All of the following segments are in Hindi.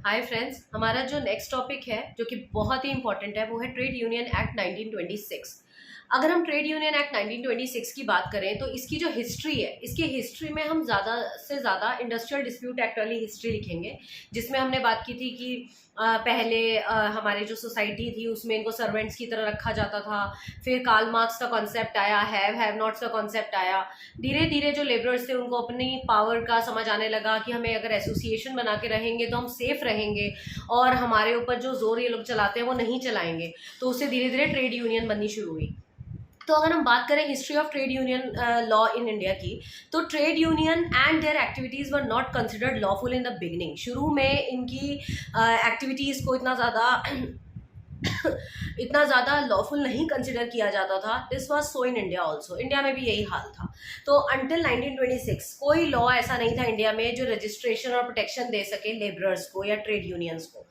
हाय फ्रेंड्स, हमारा जो नेक्स्ट टॉपिक है जो कि बहुत ही इंपॉर्टेंट है वो है ट्रेड यूनियन एक्ट 1926। अगर हम ट्रेड यूनियन एक्ट 1926 की बात करें तो इसकी जो हिस्ट्री है, इसकी हिस्ट्री में हम ज़्यादा से ज़्यादा इंडस्ट्रियल डिस्प्यूट एक्ट वाली हिस्ट्री लिखेंगे, जिसमें हमने बात की थी कि पहले हमारे जो सोसाइटी थी उसमें इनको सर्वेंट्स की तरह रखा जाता था। फिर कार्ल मार्क्स का कॉन्सेप्ट आया, हैव नॉट्स का कॉन्सेप्ट आया। धीरे धीरे जो लेबरर्स थे उनको अपनी पावर का समझ आने लगा कि हमें अगर एसोसिएशन बना के रहेंगे तो हम सेफ रहेंगे और हमारे ऊपर जो जोर ये लोग चलाते हैं वो नहीं चलाएंगे। तो उससे धीरे धीरे ट्रेड यूनियन बननी शुरू हुई। तो अगर हम बात करें history of trade union law in India की, तो trade union and there activities were not considered lawful in the beginning. शुरू में इनकी एक्टिविटीज़ को इतना ज़्यादा लॉफुल नहीं कंसिडर किया जाता था। This was so in India also, India में भी यही हाल था। तो अंटिल 1926 कोई लॉ ऐसा नहीं था इंडिया में जो रजिस्ट्रेशन और प्रोटेक्शन दे सके लेबरर्स को या ट्रेड यूनियंस को।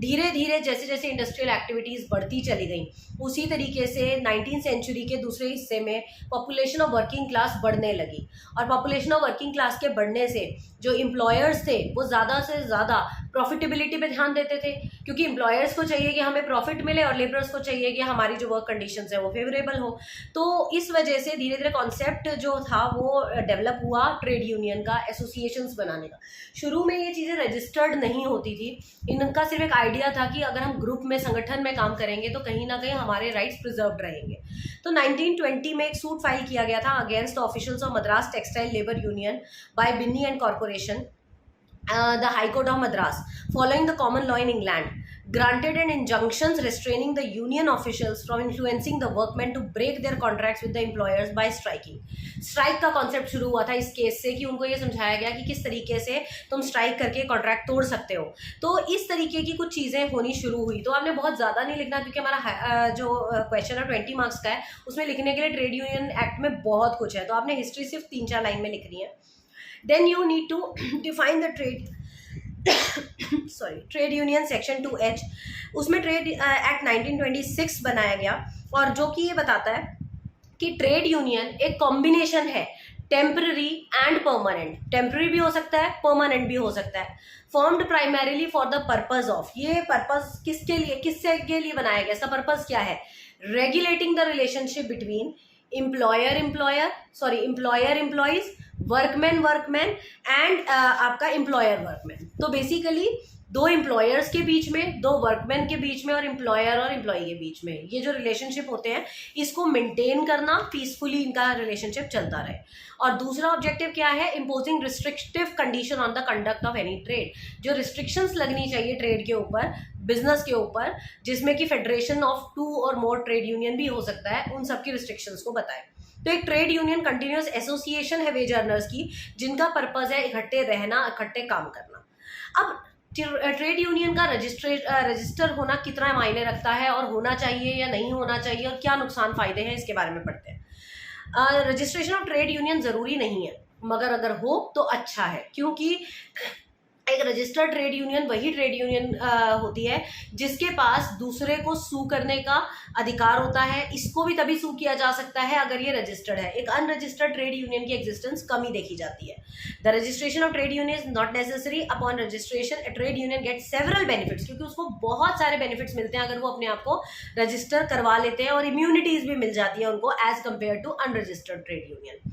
धीरे धीरे जैसे जैसे इंडस्ट्रियल एक्टिविटीज़ बढ़ती चली गई, उसी तरीके से 19th सेंचुरी के दूसरे हिस्से में पॉपुलेशन ऑफ वर्किंग क्लास बढ़ने लगी। और पॉपुलेशन ऑफ वर्किंग क्लास के बढ़ने से जो एम्प्लॉयर्स थे वो ज़्यादा से ज़्यादा प्रॉफिटेबिलिटी पे ध्यान देते थे, क्योंकि एम्प्लॉयर्स को चाहिए कि हमें प्रॉफिट मिले और लेबरर्स को चाहिए कि हमारी जो वर्क कंडीशंस है वो फेवरेबल हो। तो इस वजह से धीरे धीरे कॉन्सेप्ट जो था वो डेवलप हुआ ट्रेड यूनियन का, एसोसिएशंस बनाने का। शुरू में ये चीज़ें रजिस्टर्ड नहीं होती थी, इनका सिर्फ एक आइडिया था कि अगर हम ग्रुप में, संगठन में काम करेंगे तो कहीं ना कहीं हमारे राइट्स प्रिजर्व्ड रहेंगे। तो 1920 में एक सूट फाइल किया गया था against the officials of Madras textile labour union by Binny and corporation, the High Court of Madras, following the common law in England, granted an injunctions restraining the union officials from influencing the workmen to break their contracts with the employers by striking. Strike का कॉन्सेप्ट शुरू हुआ था इस केस से कि उनको ये समझाया गया कि किस तरीके से तुम स्ट्राइक करके कॉन्ट्रैक्ट तोड़ सकते हो। तो इस तरीके की कुछ चीज़ें होनी शुरू हुई। तो आपने बहुत ज़्यादा नहीं लिखना, क्योंकि हमारा जो क्वेश्चन है 20 मार्क्स का है, उसमें लिखने के लिए ट्रेड यूनियन एक्ट में बहुत कुछ है। तो आपने हिस्ट्री सिर्फ 3-4 लाइन में लिखनी है। Then you need to define the trade union section 2H। उसमें ट्रेड एक्ट 1926 बनाया गया, और जो कि ये बताता है कि ट्रेड यूनियन एक कॉम्बिनेशन है टेम्पररी एंड परमानेंट। टेम्पररी भी हो सकता है, परमानेंट भी हो सकता है। Formed primarily for the purpose of, ये पर्पज किसके लिए, किससे के लिए बनाया गया, इसका पर्पज क्या है? Regulating the relationship between employer employees, workman and आपका एम्प्लॉयर वर्कमैन। तो बेसिकली दो एम्प्लॉयर्स के बीच में, दो वर्कमैन के बीच में और एम्प्लॉयर और एम्प्लॉई के बीच में ये जो रिलेशनशिप होते हैं इसको मेंटेन करना, पीसफुली इनका रिलेशनशिप चलता रहे। और दूसरा ऑब्जेक्टिव क्या है? Imposing restrictive condition on the conduct of any trade. जो रिस्ट्रिक्शंस लगनी चाहिए ट्रेड के ऊपर, बिजनेस के ऊपर, जिसमें कि फेडरेशन ऑफ 2 और मोर ट्रेड यूनियन भी हो सकता है, उन सबकी रिस्ट्रिक्शंस को बताएं। तो एक ट्रेड यूनियन कंटिन्यूस एसोसिएशन है वेज अर्नर्स की, जिनका पर्पज है इकट्ठे रहना, इकट्ठे काम करना। अब ट्रेड यूनियन का रजिस्टर होना कितना मायने रखता है, और होना चाहिए या नहीं होना चाहिए, और क्या नुकसान फायदे हैं, इसके बारे में पढ़ते हैं। रजिस्ट्रेशन ऑफ ट्रेड यूनियन ज़रूरी नहीं है, मगर अगर हो तो अच्छा है, क्योंकि एक रजिस्टर्ड ट्रेड यूनियन वही ट्रेड यूनियन होती है जिसके पास दूसरे को सू करने का अधिकार होता है। इसको भी तभी सू किया जा सकता है अगर ये रजिस्टर्ड है। एक अनरजिस्टर्ड ट्रेड यूनियन की एग्जिस्टेंस कम ही देखी जाती है। The registration of trade union is not necessary. Upon registration a trade union get several benefits, क्योंकि उसको बहुत सारे बेनिफिट्स मिलते हैं अगर वो अपने आप को रजिस्टर करवा लेते हैं, और इम्यूनिटीज भी मिल जाती है उनको as compare to unregistered trade union.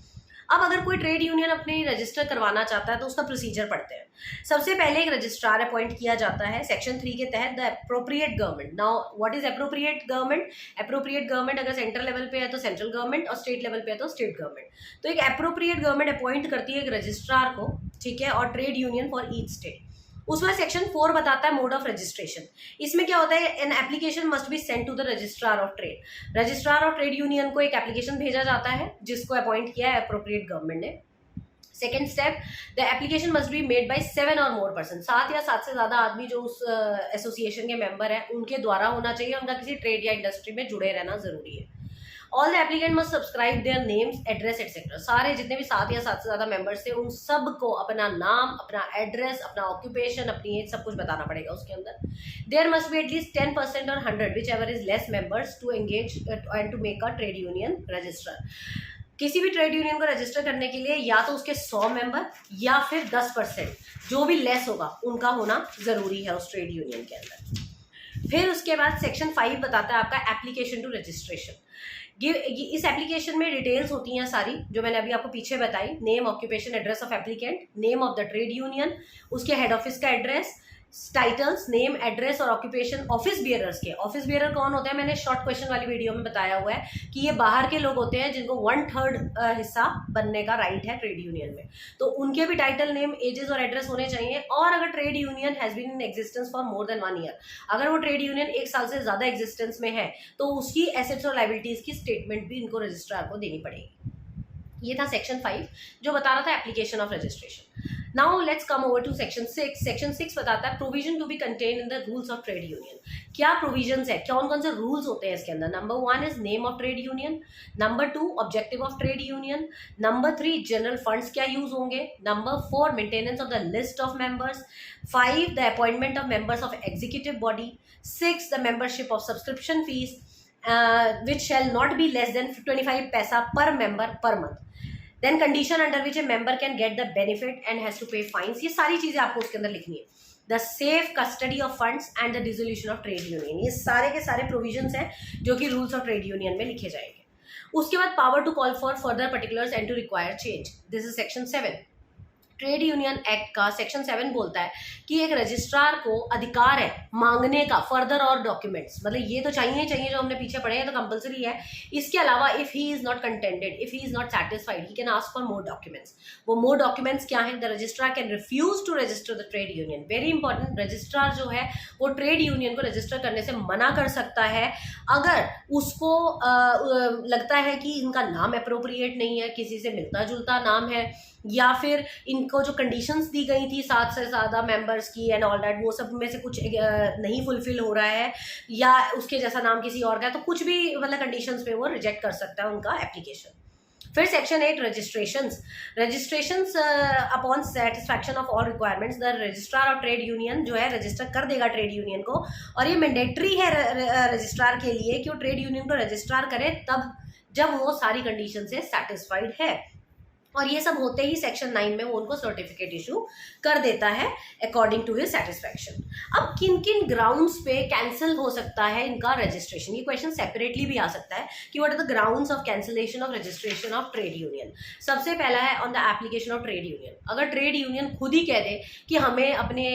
अब अगर कोई ट्रेड यूनियन अपने रजिस्टर करवाना चाहता है तो उसका प्रोसीजर पढ़ते हैं। सबसे पहले एक रजिस्ट्रार अपॉइंट किया जाता है सेक्शन 3 के तहत, the appropriate government. Now what is appropriate government? Appropriate government अगर सेंट्रल लेवल पे है तो सेंट्रल गवर्नमेंट, और स्टेट लेवल पे है तो स्टेट गवर्नमेंट। तो एक एप्रोप्रिएट गवर्नमेंट अपॉइंट करती है एक रजिस्ट्रार को, ठीक है, और trade union for each state. उसमें सेक्शन 4 बताता है मोड ऑफ रजिस्ट्रेशन। इसमें क्या होता है? An application must be sent to the registrar of trade. Registrar of trade union को एक एप्लीकेशन भेजा जाता है जिसको अपॉइंट किया है अप्रोप्रिएट गवर्नमेंट ने। Second step, the application must be made by 7 और मोर पर्सन। 7 या 7 से ज़्यादा आदमी जो उस एसोसिएशन के मेंबर हैं उनके द्वारा होना चाहिए, उनका किसी ट्रेड या इंडस्ट्री में जुड़े रहना जरूरी है। All the applicant must subscribe their names, address etcetera. सारे जितने भी 7 या 7 से ज़्यादा मेंबर्स थे उन सब को अपना नाम, अपना एड्रेस, अपना ऑक्यूपेशन, अपनी एज, सब कुछ बताना पड़ेगा उसके अंदर। देयर मस्ट बी एटलीस्ट 10% और 100 whichever is less members to engage and to make a trade union register. किसी भी ट्रेड यूनियन को रजिस्टर करने के लिए या तो उसके 100 मेंबर या फिर 10%, जो भी लेस होगा उनका होना जरूरी है उस ट्रेड यूनियन के अंदर। फिर उसके बाद सेक्शन 5 बताता है आपका एप्लीकेशन टू रजिस्ट्रेशन। इस एप्लीकेशन में डिटेल्स होती हैं सारी जो मैंने अभी आपको पीछे बताई, name, occupation, address of applicant, name of the trade union, उसके हेड ऑफिस का एड्रेस, टाइटल्स, नेम, एड्रेस और ऑक्यूपेशन ऑफिस बियरर्स के। ऑफिस बियरर कौन होते हैं, मैंने शॉर्ट क्वेश्चन वाली वीडियो में बताया हुआ है कि ये बाहर के लोग होते हैं जिनको 1/3 हिस्सा बनने का राइट है ट्रेड यूनियन में, तो उनके भी टाइटल, नेम, एजेस और एड्रेस होने चाहिए। और अगर trade union has been in existence for more than 1 year, अगर वो ट्रेड यूनियन 1 साल से ज्यादा एग्जिस्टेंस में है तो उसकी एसेट्स और लायबिलिटीज की स्टेटमेंट भी इनको रजिस्ट्रार को देनी पड़ेगी। ये था सेक्शन 5 जो बता रहा था application of registration. Now let's come over to section 6। Section 6 बताता है provision to be contain in the rules of trade union. क्या प्रोविजंस है, कौन कौन से रूल्स होते हैं इसके अंदर। Number 1 is name of trade union, number 2 objective of trade union, number 3 general funds क्या यूज होंगे, number 4 maintenance of the list of members, 5 the appointment of members of executive body, 6 the membership of subscription fees which shall not be less than 25 पैसा per member per month. Then condition under which a member can get the benefit and has to pay fines. ये सारी चीजें आपको उसके अंदर लिखनी है। The safe custody of funds and the dissolution of trade union, ये सारे के सारे प्रोविजंस हैं जो कि रूल्स ऑफ ट्रेड यूनियन में लिखे जाएंगे। उसके बाद power to call for further particulars and to require change, this is section 7। Trade union act का सेक्शन 7 बोलता है कि एक रजिस्ट्रार को अधिकार है मांगने का फर्दर और डॉक्यूमेंट्स, मतलब ये तो चाहिए चाहिए जो हमने पीछे पढ़े हैं तो कंपलसरी है। इसके अलावा if he is not contented, if he is not satisfied, he can ask for more documents. वो मोर डॉक्यूमेंट्स क्या है, the registrar can refuse to register the trade union. Very important, registrar जो है वो ट्रेड यूनियन को रजिस्टर करने से मना कर सकता है अगर उसको लगता है कि इनका नाम अप्रोप्रिएट नहीं है, किसी से मिलता जुलता नाम है, या फिर इनको जो कंडीशंस दी गई थी 7 से ज़्यादा मेंबर्स की एंड ऑल दैट, वो सब में से कुछ नहीं फुलफिल हो रहा है, या उसके जैसा नाम किसी और का है, तो कुछ भी मतलब कंडीशंस पे वो रिजेक्ट कर सकता है उनका एप्लीकेशन। फिर section 8 registrations upon satisfaction of all requirements, the registrar of trade union जो है रजिस्टर कर देगा ट्रेड यूनियन को, और ये मैंडेटरी है रजिस्ट्रार के लिए कि वो ट्रेड यूनियन को रजिस्ट्रार करे तब जब वो सारी कंडीशन से सेटिस्फाइड है। और ये सब होते ही सेक्शन 9 में वो उनको सर्टिफिकेट इशू कर देता है अकॉर्डिंग टू हिज सेटिस्फैक्शन। अब किन किन ग्राउंड्स पे कैंसिल हो सकता है इनका रजिस्ट्रेशन, ये क्वेश्चन सेपरेटली भी आ सकता है कि what are the grounds of cancellation of registration of trade union. सबसे पहला है on the application of trade union. अगर ट्रेड यूनियन खुद ही कह दे कि हमें अपने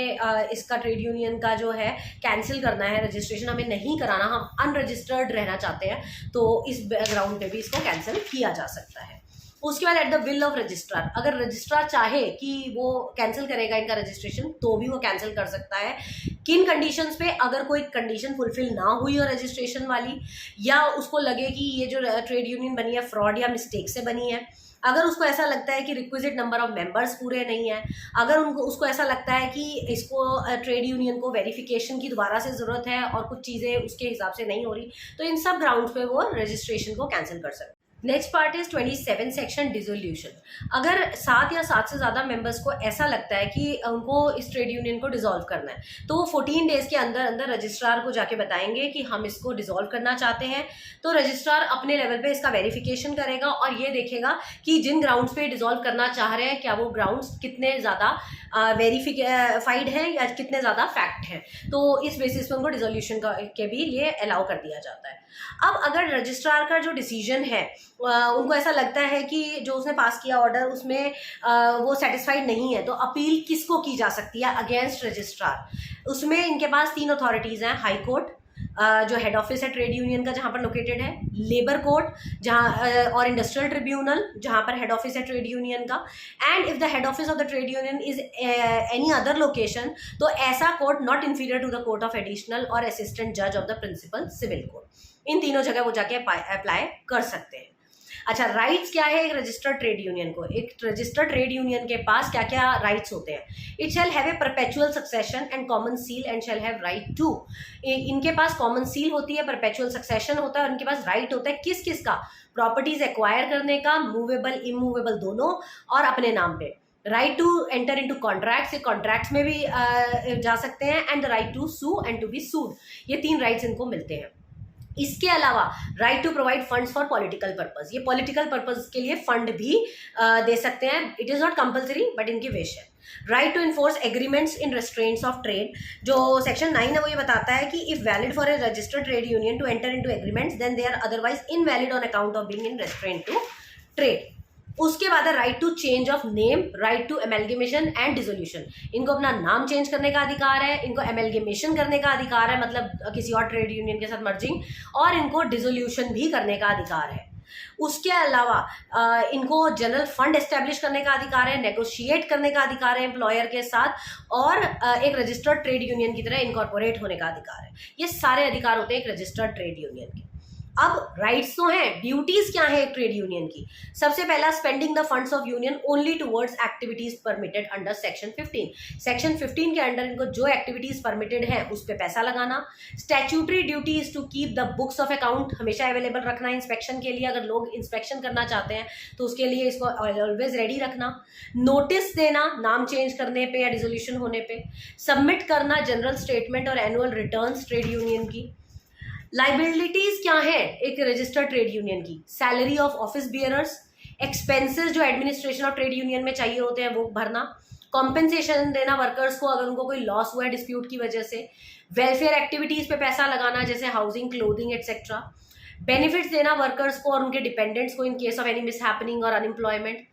इसका ट्रेड यूनियन का जो है कैंसिल करना है, रजिस्ट्रेशन हमें नहीं कराना, हम अनरजिस्टर्ड रहना चाहते हैं, तो इस ग्राउंड पे भी इसको कैंसिल किया जा सकता है। उसके बाद at the will of registrar, अगर रजिस्ट्रार चाहे कि वो कैंसिल करेगा इनका रजिस्ट्रेशन तो भी वो कैंसिल कर सकता है। किन कंडीशंस पे, अगर कोई कंडीशन फुलफिल ना हुई हो रजिस्ट्रेशन वाली, या उसको लगे कि ये जो ट्रेड यूनियन बनी है फ्रॉड या मिस्टेक से बनी है, अगर उसको ऐसा लगता है कि रिक्विजिट नंबर ऑफ मेंबर्स पूरे नहीं है, अगर उसको ऐसा लगता है कि इसको ट्रेड यूनियन को वेरिफिकेशन की दोबारा से ज़रूरत है और कुछ चीज़ें उसके हिसाब से नहीं हो रही, तो इन सब ग्राउंड्स पे वो रजिस्ट्रेशन को कैंसिल कर सकते हैं। Next part is 27 section dissolution. अगर 7 या 7 से ज़्यादा मेंबर्स को ऐसा लगता है कि उनको इस ट्रेड यूनियन को डिसॉल्व करना है, तो वो 14 डेज के अंदर अंदर रजिस्ट्रार को जाके बताएंगे कि हम इसको डिसॉल्व करना चाहते हैं। तो रजिस्ट्रार अपने लेवल पे इसका वेरिफिकेशन करेगा और ये देखेगा कि जिन ग्राउंड्स पे डिसॉल्व करना चाह रहे हैं क्या वो ग्राउंड्स कितने ज़्यादा वेरीफाइड हैं या कितने ज़्यादा फैक्ट हैं, तो इस बेसिस पे उनको डिसोल्यूशन के भी लिए अलाउ कर दिया जाता है। अब अगर रजिस्ट्रार का जो डिसीजन है उनको ऐसा लगता है कि जो उसने पास किया ऑर्डर उसमें वो सेटिस्फाइड नहीं है, तो अपील किसको की जा सकती है अगेंस्ट रजिस्ट्रार। उसमें इनके पास 3 अथॉरिटीज़ हैं, हाई कोर्ट जो हेड ऑफिस है ट्रेड यूनियन का जहाँ पर लोकेटेड है, लेबर कोर्ट जहाँ और इंडस्ट्रियल ट्रिब्यूनल जहाँ पर हेड ऑफिस है ट्रेड यूनियन का, and if the head office of the trade union is any other location, तो ऐसा court not inferior to the court of additional और असिस्टेंट जज of the principal civil court. इन तीनों जगह वो जाके अप्लाई कर सकते हैं। अच्छा, राइट्स क्या है एक रजिस्टर्ड ट्रेड यूनियन को, एक रजिस्टर्ड ट्रेड यूनियन के पास क्या क्या राइट्स होते हैं। It shall have a perpetual succession and common seal and shall have right to, इनके पास कॉमन सील होती है, परपेचुअल सक्सेशन होता है और इनके पास राइट होता है किस किस का, प्रॉपर्टीज एक्वायर करने का, मूवेबल इमूवेबल दोनों, और अपने नाम पे। Right to enter into contracts, contracts में भी जा सकते हैं, and the right to sue and to be sued, ये 3 राइट्स इनको मिलते हैं। इसके अलावा right to provide funds for political purpose, ये पॉलिटिकल पर्पस के लिए फंड भी दे सकते हैं, it is not compulsory but इनकी विश है। Right to enforce agreements in restraints of trade, जो सेक्शन 9 है वो ये बताता है कि if valid for a registered trade union to enter into agreements then they are otherwise invalid on account of being in restraint to trade. उसके बाद है right to change of name, right to amalgamation and dissolution, इनको अपना नाम चेंज करने का अधिकार है, इनको एमेलगेमेशन करने का अधिकार है, मतलब किसी और ट्रेड यूनियन के साथ मर्जिंग, और इनको डिसोल्यूशन भी करने का अधिकार है। उसके अलावा इनको जनरल फंड एस्टेब्लिश करने का अधिकार है, नेगोशिएट करने का अधिकार है एम्प्लॉयर के साथ, और एक रजिस्टर्ड ट्रेड यूनियन की तरह इनकॉर्पोरेट होने का अधिकार है। ये सारे अधिकार होते हैं एक रजिस्टर्ड ट्रेड यूनियन के। अब राइट्स तो हैं, ड्यूटीज क्या है एक ट्रेड यूनियन की? सबसे पहला, spending the funds of union only towards activities permitted under section 15। Section 15 के अंडर इनको जो एक्टिविटीज परमिटेड है उस पर पैसा लगाना। Statutory duty is to keep the books of account हमेशा अवेलेबल रखना इंस्पेक्शन के लिए, अगर लोग इंस्पेक्शन करना चाहते हैं तो उसके लिए इसको ऑलवेज रेडी रखना। नोटिस देना नाम चेंज करने पे या डिसोल्यूशन होने पे। सबमिट करना जनरल स्टेटमेंट और एनुअल रिटर्न्स ट्रेड यूनियन की। लाइबिलिटीज क्या है एक रजिस्टर्ड ट्रेड यूनियन की? Salary of office bearers, expenses जो एडमिनिस्ट्रेशन ऑफ ट्रेड यूनियन में चाहिए होते हैं वो भरना, कॉम्पेंसेशन देना वर्कर्स को अगर उनको कोई लॉस हुआ है डिस्प्यूट की वजह से, वेलफेयर एक्टिविटीज पे पैसा लगाना जैसे हाउसिंग, क्लोथिंग एटसेट्रा, बेनिफिट्स देना वर्कर्स को और उनके डिपेंडेंट्स को in case of any mishappening और अनएम्प्लॉयमेंट,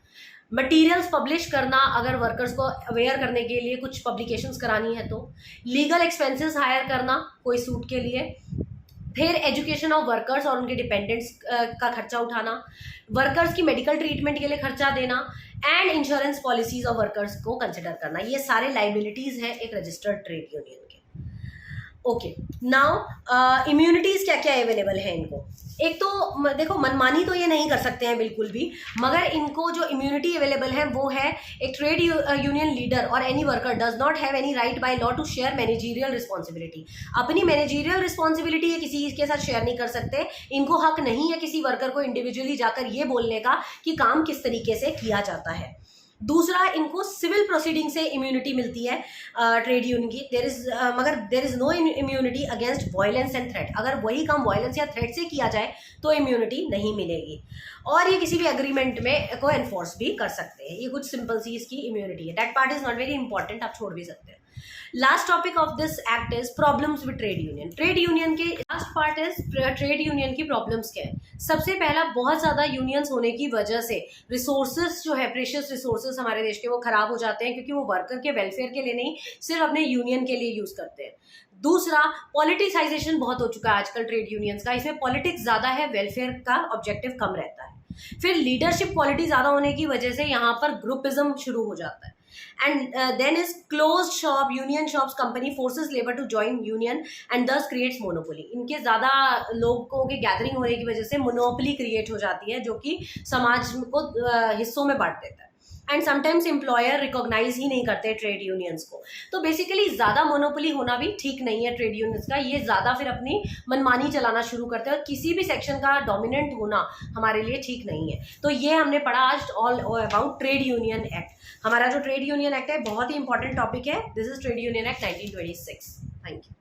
मटीरियल्स पब्लिश करना अगर वर्कर्स को अवेयर करने के लिए कुछ पब्लिकेशंस करानी है तो, लीगल एक्सपेंसेस हायर करना कोई सूट के लिए, फिर एजुकेशन ऑफ वर्कर्स और उनके डिपेंडेंट्स का खर्चा उठाना, वर्कर्स की मेडिकल ट्रीटमेंट के लिए खर्चा देना, and insurance policies of workers को कंसिडर करना। ये सारे लाइबिलिटीज हैं एक रजिस्टर्ड ट्रेड यूनियन के। ओके, नाउ इम्यूनिटीज क्या क्या अवेलेबल है इनको? एक तो देखो, मनमानी तो ये नहीं कर सकते हैं बिल्कुल भी, मगर इनको जो इम्यूनिटी अवेलेबल है वो है एक ट्रेड यूनियन लीडर और any worker does not have any right by law to share managerial responsibility. अपनी मैनेजरियल रिस्पॉन्सिबिलिटी ये किसी के साथ शेयर नहीं कर सकते। इनको हक नहीं है किसी वर्कर को इंडिविजुअली जाकर ये बोलने का कि काम किस तरीके से किया जाता है। दूसरा, इनको सिविल प्रोसीडिंग से इम्यूनिटी मिलती है ट्रेड यूनियन की। मगर there is no immunity against violence and threat. अगर वही काम वायलेंस या थ्रेट से किया जाए तो इम्यूनिटी नहीं मिलेगी, और ये किसी भी एग्रीमेंट में को एनफोर्स भी कर सकते हैं। ये कुछ सिंपल सी इसकी इम्यूनिटी है। That part is not very important, आप छोड़ भी सकते हैं। Last topic of this act is problems with trade union. Trade union के last part is trade union की प्रॉब्लम्स क्या है। सबसे पहला, बहुत ज्यादा यूनियंस होने की वजह से रिसोर्सेज जो है, प्रेशियस रिसोर्सेज हमारे देश के, वो खराब हो जाते हैं, क्योंकि वो वर्कर के वेलफेयर के लिए नहीं, सिर्फ अपने यूनियन के लिए यूज करते हैं। दूसरा, पॉलिटिसाइजेशन बहुत हो चुका है आजकल ट्रेड यूनियंस का, इसमें पॉलिटिक्स ज्यादा है, वेलफेयर का ऑब्जेक्टिव कम रहता है। फिर लीडरशिप क्वालिटी ज्यादा होने की वजह से यहाँ पर ग्रुपिज्म शुरू हो जाता है। And then is closed shop, union shops company forces labour to join union and thus creates monopoly. इनके ज्यादा लोगों के गैदरिंग होने की वजह से मोनोपोली क्रिएट हो जाती है, जो कि समाज को हिस्सों में बांट देता है। एंड समटाइम्स एम्प्लॉयर रिकॉग्नाइज ही नहीं करते ट्रेड यूनियंस को। तो बेसिकली ज़्यादा मोनोपोली होना भी ठीक नहीं है ट्रेड यूनियंस का। ये ज़्यादा फिर अपनी मनमानी चलाना शुरू करते हैं, और किसी भी सेक्शन का डोमिनेंट होना हमारे लिए ठीक नहीं है। तो ये हमने पढ़ा आज all about trade union act. हमारा जो ट्रेड यूनियन एक्ट है बहुत ही इंपॉर्टेंट टॉपिक है। This is trade union act 1926। Thank you.